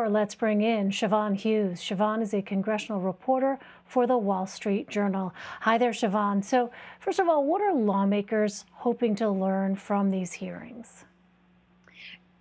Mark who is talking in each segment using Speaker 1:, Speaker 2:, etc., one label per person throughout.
Speaker 1: more, let's bring in Siobhan Hughes. Siobhan is a congressional reporter for the Wall Street Journal. Hi there, Siobhan. So first of all, what are lawmakers hoping to learn from these hearings?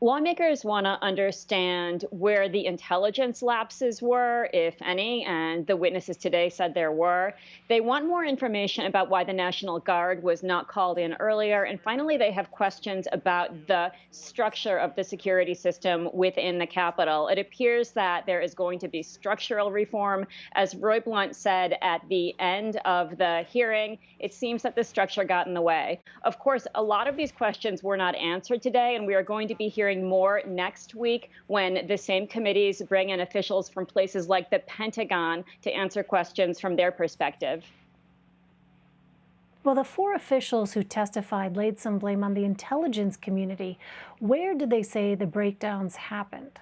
Speaker 2: Lawmakers want to understand where the intelligence lapses were, if any, and the witnesses today said there were. They want more information about why the National Guard was not called in earlier. And finally, they have questions about the structure of the security system within the Capitol. It appears that there is going to be structural reform. As Roy Blunt said at the end of the hearing, it seems that the structure got in the way. Of course, a lot of these questions were not answered today, and we are going to be hearing more next week when the same committees bring in officials from places like the Pentagon to answer questions from their perspective.
Speaker 1: Well, the four officials who testified laid some blame on the intelligence community. Where did they say the breakdowns happened?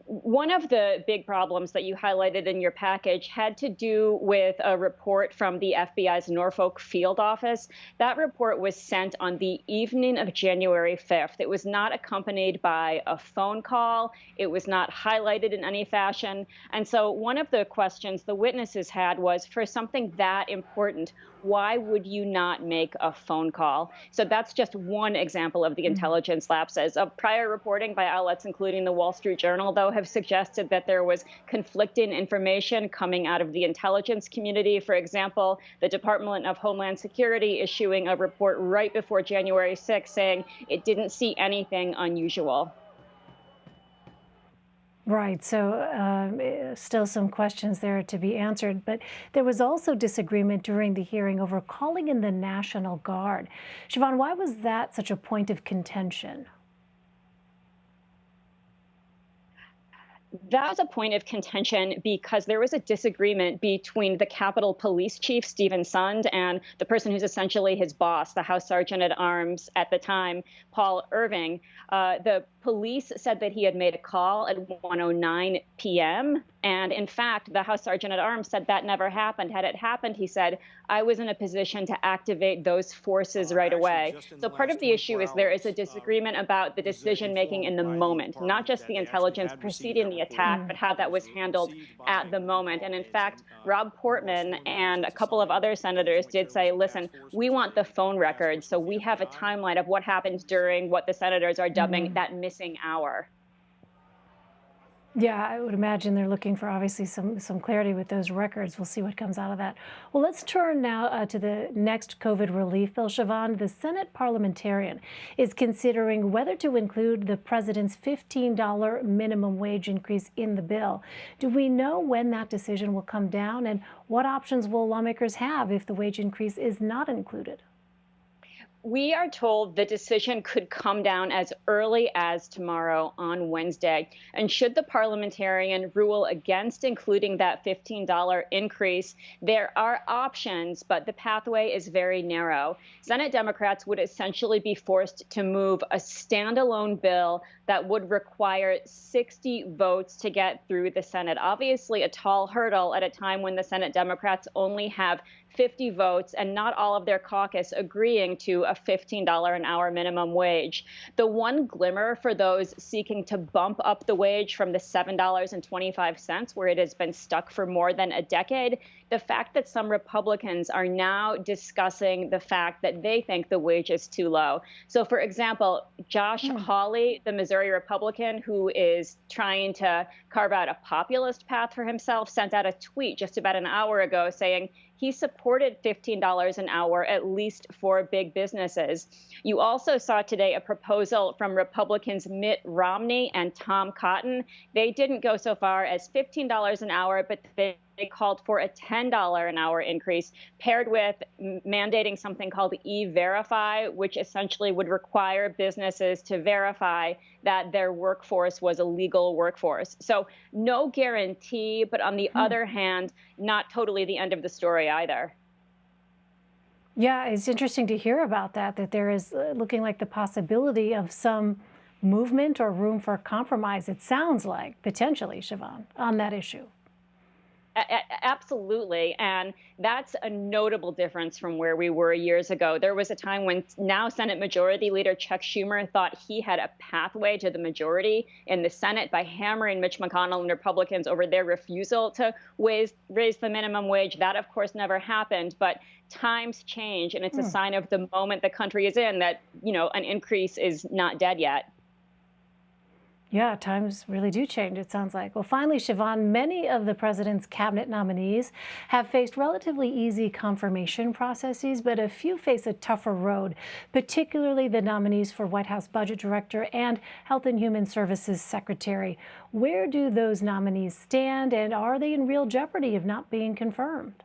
Speaker 2: One of the big problems that you highlighted in your package had to do with a report from the FBI's Norfolk field office. That report was sent on the evening of January 5th. It was not accompanied by a phone call. It was not highlighted in any fashion. And so one of the questions the witnesses had was, for something that important, why would you not make a phone call? So that's just one example of the intelligence lapses. Prior reporting by outlets, including the Wall Street Journal, though, have suggested that there was conflicting information coming out of the intelligence community. For example, the Department of Homeland Security issuing a report right before January 6th saying it didn't see anything unusual.
Speaker 1: Right. So still some questions there to be answered. But there was also disagreement during the hearing over calling in the National Guard. Siobhan, why was that such a point of contention?
Speaker 2: That was a point of contention because there was a disagreement between the Capitol Police Chief, Stephen Sund, and the person who's essentially his boss, the House Sergeant at Arms at the time, Paul Irving. The police said that he had made a call at 1:09 p.m. And in fact, the House Sergeant at Arms said that never happened. Had it happened, he said, I was in a position to activate those forces right away. So part of the issue is there is a disagreement about the decision making in the moment, not just the intelligence preceding the attack, but how that was handled at the moment. And in fact, Rob Portman and a couple of other senators did say, listen, we want the phone records. So we have a timeline of what happened during what the senators are dubbing that missing hour.
Speaker 1: Yeah, I would imagine they're looking for obviously some clarity with those records. We'll see what comes out of that. Well, let's turn now to the next COVID relief bill. Siobhan, the Senate parliamentarian is considering whether to include the president's $15 minimum wage increase in the bill. Do we know when that decision will come down, and what options will lawmakers have if the wage increase is not included?
Speaker 2: We are told the decision could come down as early as tomorrow on Wednesday. And should the parliamentarian rule against including that $15 increase, there are options, but the pathway is very narrow. Senate Democrats would essentially be forced to move a standalone bill that would require 60 votes to get through the Senate. Obviously, a tall hurdle at a time when the Senate Democrats only have 50 votes and not all of their caucus agreeing to a $15 an hour minimum wage. The one glimmer for those seeking to bump up the wage from the $7.25, where it has been stuck for more than a decade, the fact that some Republicans are now discussing the fact that they think the wage is too low. So, for example, Josh Hawley, the Missouri Republican who is trying to carve out a populist path for himself, sent out a tweet just about an hour ago saying he supported $15 an hour, at least for big businesses. You also saw today a proposal from Republicans Mitt Romney and Tom Cotton. They didn't go so far as $15 an hour, but they called for a $10 an hour increase, paired with mandating something called E-Verify, which essentially would require businesses to verify that their workforce was a legal workforce. So no guarantee, but on the other hand, not totally the end of the story either.
Speaker 1: Yeah, it's interesting to hear about that there is looking like the possibility of some movement or room for compromise, it sounds like, potentially, Siobhan, on that issue.
Speaker 2: Absolutely. And that's a notable difference from where we were years ago. There was a time when now Senate Majority Leader Chuck Schumer thought he had a pathway to the majority in the Senate by hammering Mitch McConnell and Republicans over their refusal to raise the minimum wage. That, of course, never happened. But times change, and it's a sign of the moment the country is in that, an increase is not dead yet.
Speaker 1: Yeah, times really do change, it sounds like. Well, finally, Siobhan, many of the president's cabinet nominees have faced relatively easy confirmation processes, but a few face a tougher road, particularly the nominees for White House Budget Director and Health and Human Services Secretary. Where do those nominees stand, and are they in real jeopardy of not being confirmed?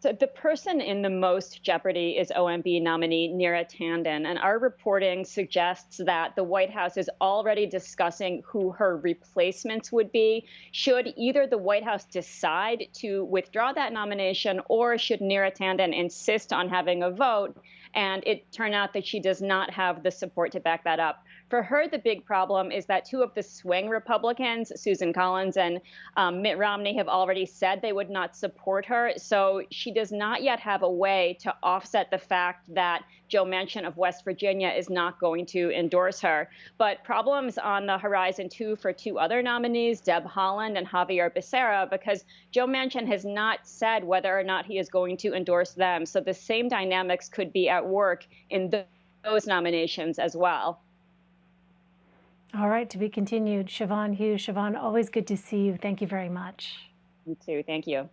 Speaker 2: So the person in the most jeopardy is OMB nominee Neera Tanden, and our reporting suggests that the White House is already discussing who her replacements would be should either the White House decide to withdraw that nomination or should Neera Tanden insist on having a vote and it turn out that she does not have the support to back that up. For her, the big problem is that two of the swing Republicans, Susan Collins and Mitt Romney, have already said they would not support her. So she does not yet have a way to offset the fact that Joe Manchin of West Virginia is not going to endorse her. But problems on the horizon, too, for two other nominees, Deb Haaland and Javier Becerra, because Joe Manchin has not said whether or not he is going to endorse them. So the same dynamics could be at work in those nominations as well.
Speaker 1: All right, to be continued. Siobhan Hughes. Siobhan, always good to see you. Thank you very much.
Speaker 2: You too. Thank you.